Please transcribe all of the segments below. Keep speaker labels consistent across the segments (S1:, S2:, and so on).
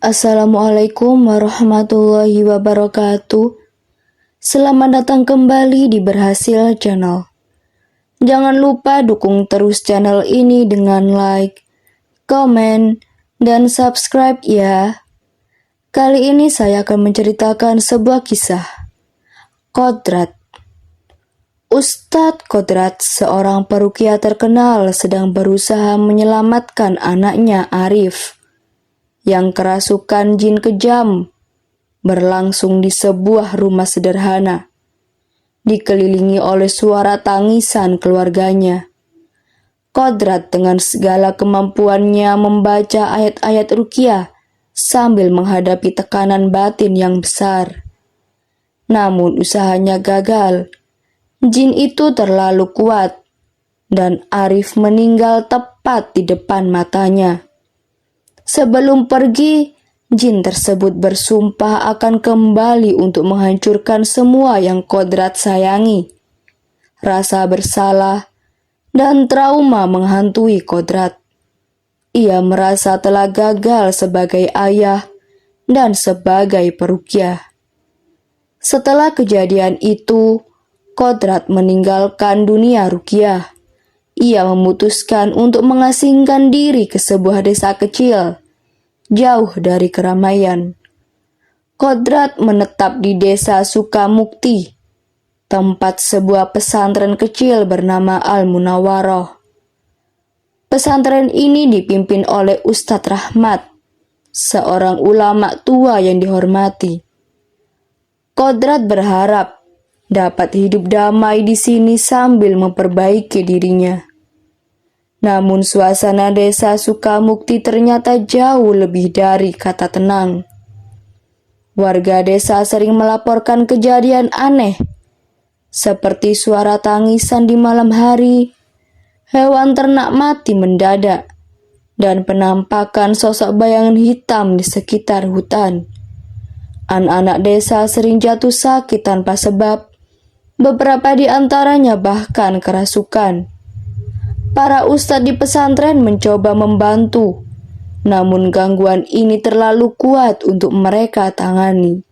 S1: Assalamualaikum warahmatullahi wabarakatuh. Selamat datang kembali di Berhasil Channel. Jangan lupa dukung terus channel ini dengan like, komen, dan subscribe ya. Kali ini saya akan menceritakan sebuah kisah. Kodrat. Ustadz Kodrat, seorang peruqyah terkenal, sedang berusaha menyelamatkan anaknya Arif yang kerasukan jin kejam, berlangsung di sebuah rumah sederhana, dikelilingi oleh suara tangisan keluarganya. Kodrat dengan segala kemampuannya membaca ayat-ayat ruqyah sambil menghadapi tekanan batin yang besar. Namun usahanya gagal. Jin itu terlalu kuat, dan Arif meninggal tepat di depan matanya. Sebelum pergi, jin tersebut bersumpah akan kembali untuk menghancurkan semua yang Kodrat sayangi. Rasa bersalah dan trauma menghantui Kodrat. Ia merasa telah gagal sebagai ayah dan sebagai peruqyah. Setelah kejadian itu, Kodrat meninggalkan dunia ruqyah. Ia memutuskan untuk mengasingkan diri ke sebuah desa kecil, jauh dari keramaian. Kodrat menetap di desa Sukamukti, tempat sebuah pesantren kecil bernama Al-Munawwaroh. Pesantren ini dipimpin oleh Ustadz Rahmat, seorang ulama tua yang dihormati. Kodrat berharap dapat hidup damai di sini sambil memperbaiki dirinya. Namun suasana desa Sukamukti ternyata jauh lebih dari kata tenang. Warga desa sering melaporkan kejadian aneh, seperti suara tangisan di malam hari, hewan ternak mati mendadak, dan penampakan sosok bayangan hitam di sekitar hutan. Anak-anak desa sering jatuh sakit tanpa sebab. Beberapa di antaranya bahkan kerasukan. Para ustadz di pesantren mencoba membantu, namun gangguan ini terlalu kuat untuk mereka tangani.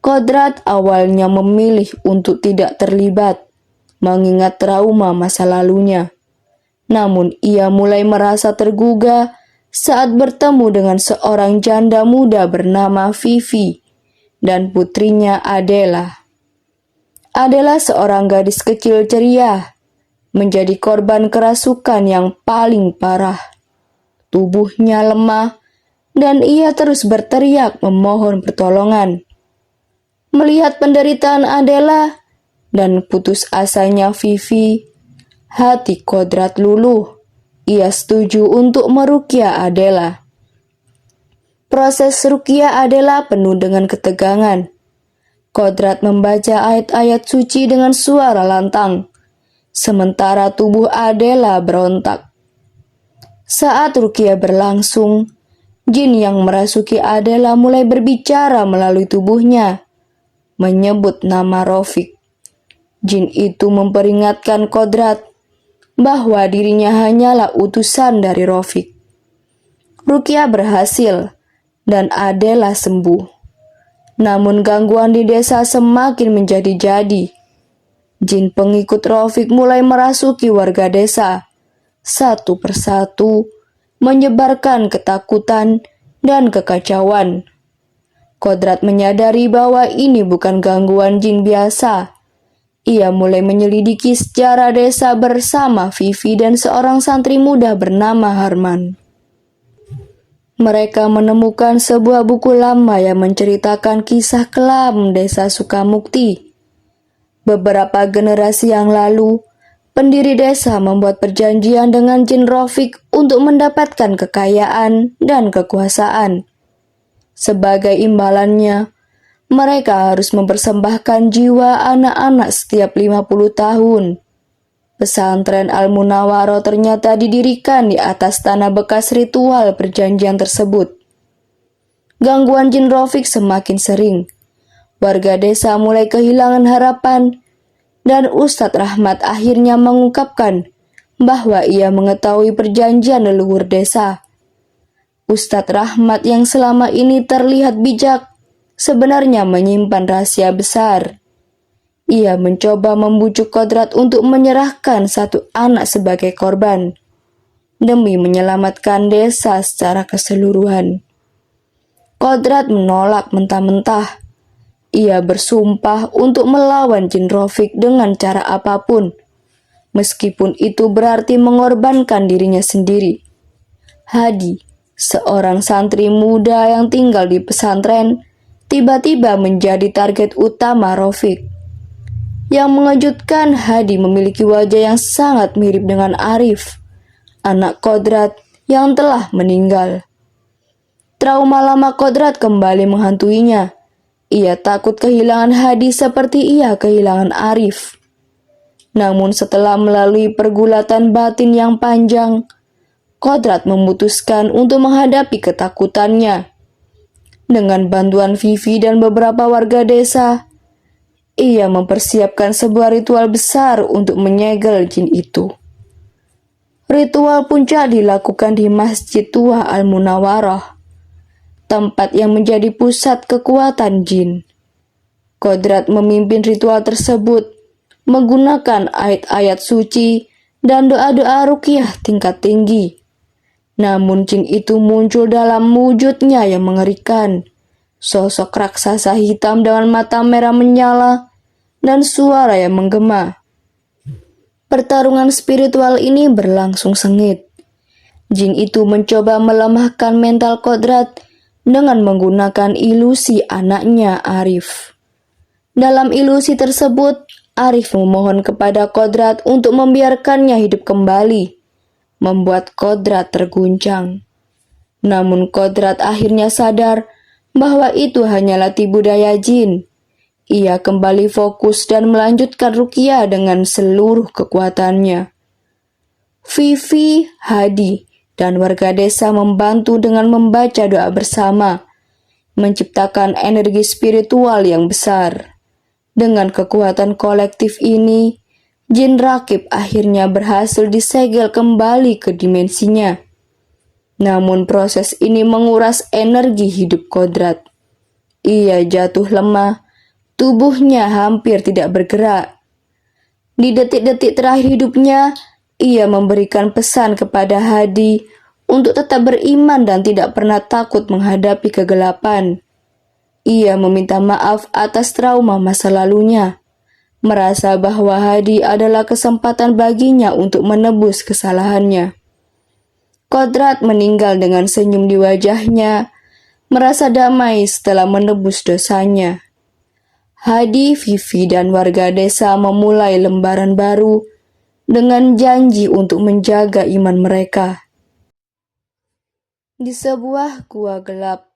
S1: Kodrat awalnya memilih untuk tidak terlibat, mengingat trauma masa lalunya. Namun ia mulai merasa tergugah saat bertemu dengan seorang janda muda bernama Vivi dan putrinya Adela. Adalah seorang gadis kecil ceria, menjadi korban kerasukan yang paling parah. Tubuhnya lemah, dan ia terus berteriak memohon pertolongan. Melihat penderitaan Adela dan putus asanya Vivi, hati Kodrat luluh. Ia setuju untuk meruqyah Adela. Proses ruqyah Adela penuh dengan ketegangan. Kodrat membaca ayat-ayat suci dengan suara lantang, sementara tubuh Adela berontak. Saat ruqyah berlangsung, jin yang merasuki Adela mulai berbicara melalui tubuhnya, menyebut nama Rafiq. Jin itu memperingatkan Kodrat bahwa dirinya hanyalah utusan dari Rafiq. Ruqyah berhasil, dan Adela sembuh. Namun gangguan di desa semakin menjadi-jadi. Jin pengikut Rafiq mulai merasuki warga desa, satu persatu, menyebarkan ketakutan dan kekacauan. Kodrat menyadari bahwa ini bukan gangguan jin biasa. Ia mulai menyelidiki sejarah desa bersama Vivi dan seorang santri muda bernama Harman. Mereka menemukan sebuah buku lama yang menceritakan kisah kelam desa Sukamukti. Beberapa generasi yang lalu, pendiri desa membuat perjanjian dengan jin Rafiq untuk mendapatkan kekayaan dan kekuasaan. Sebagai imbalannya, mereka harus mempersembahkan jiwa anak-anak setiap 50 tahun. Pesantren Al-Munawwaroh ternyata didirikan di atas tanah bekas ritual perjanjian tersebut. Gangguan jin Rafiq semakin sering. Warga desa mulai kehilangan harapan, dan Ustadz Rahmat akhirnya mengungkapkan bahwa ia mengetahui perjanjian leluhur desa. Ustadz Rahmat yang selama ini terlihat bijak sebenarnya menyimpan rahasia besar. Ia mencoba membujuk Kodrat untuk menyerahkan satu anak sebagai korban demi menyelamatkan desa secara keseluruhan. Kodrat menolak mentah-mentah. Ia bersumpah untuk melawan Jin Rafiq dengan cara apapun, meskipun itu berarti mengorbankan dirinya sendiri. Hadi, seorang santri muda yang tinggal di pesantren, tiba-tiba menjadi target utama Rafiq. Yang mengejutkan, Hadi memiliki wajah yang sangat mirip dengan Arif, anak Kodrat yang telah meninggal. Trauma lama Kodrat kembali menghantuinya. Ia takut kehilangan Hadi seperti ia kehilangan Arif. Namun setelah melalui pergulatan batin yang panjang, Kodrat memutuskan untuk menghadapi ketakutannya. Dengan bantuan Vivi dan beberapa warga desa, ia mempersiapkan sebuah ritual besar untuk menyegel jin itu. Ritual puncak dilakukan di Masjid Tua Al-Munawarah, tempat yang menjadi pusat kekuatan jin. Kodrat memimpin ritual tersebut menggunakan ayat-ayat suci dan doa-doa ruqyah tingkat tinggi. Namun jin itu muncul dalam wujudnya yang mengerikan. Sosok raksasa hitam dengan mata merah menyala dan suara yang menggema. Pertarungan spiritual ini berlangsung sengit. Jin itu mencoba melemahkan mental Kodrat dengan menggunakan ilusi anaknya Arif. Dalam ilusi tersebut, Arif memohon kepada Kodrat untuk membiarkannya hidup kembali, membuat Kodrat terguncang. Namun Kodrat akhirnya sadar bahwa itu hanyalah tipu daya jin. Ia kembali fokus dan melanjutkan ruqyah dengan seluruh kekuatannya. Vivi, Hadi, dan warga desa membantu dengan membaca doa bersama, menciptakan energi spiritual yang besar. Dengan kekuatan kolektif ini, jin rakib akhirnya berhasil disegel kembali ke dimensinya. Namun proses ini menguras energi hidup Kodrat. Ia jatuh lemah, tubuhnya hampir tidak bergerak. Di detik-detik terakhir hidupnya, ia memberikan pesan kepada Hadi untuk tetap beriman dan tidak pernah takut menghadapi kegelapan. Ia meminta maaf atas trauma masa lalunya, merasa bahwa Hadi adalah kesempatan baginya untuk menebus kesalahannya. Kodrat meninggal dengan senyum di wajahnya, merasa damai setelah menebus dosanya. Hadi, Vivi, dan warga desa memulai lembaran baru dengan janji untuk menjaga iman mereka. Di sebuah gua gelap,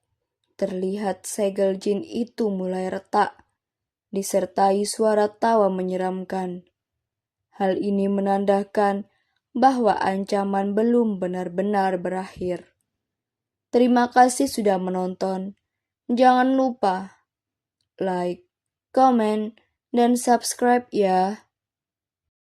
S1: terlihat segel jin itu mulai retak, disertai suara tawa menyeramkan. Hal ini menandakan bahwa ancaman belum benar-benar berakhir. Terima kasih sudah menonton. Jangan lupa like, komen, dan subscribe ya.